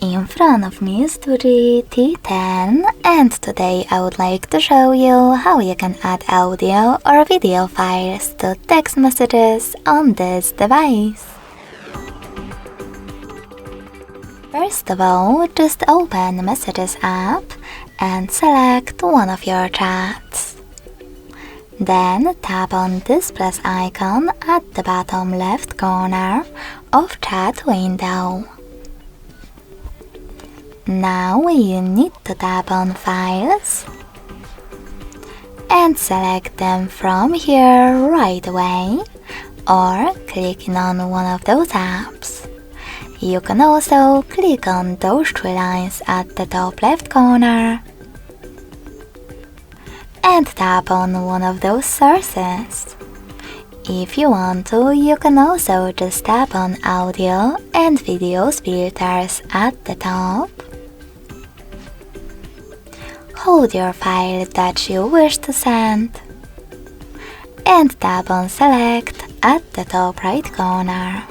In front of me is DOOGEE T10, and today I would like to show you how you can add audio or video files to text messages on this device. First of all, just open Messages app and select one of your chats. Then tap on this plus icon at the bottom left corner of chat window. Now you need to tap on Files and select them from here right away, or clicking on one of those apps. You can also click on those three lines at the top left corner and tap on one of those sources. If you want to, you can also just tap on Audio and Videos filters at the top. Hold your file that you wish to send and tap on Select at the top right corner.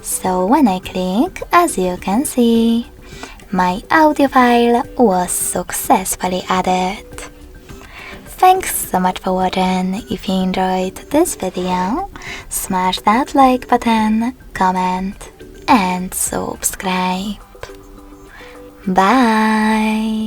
So when I click, as you can see, my audio file was successfully added. Thanks so much for watching. If you enjoyed this video, smash that like button, comment and subscribe. Bye!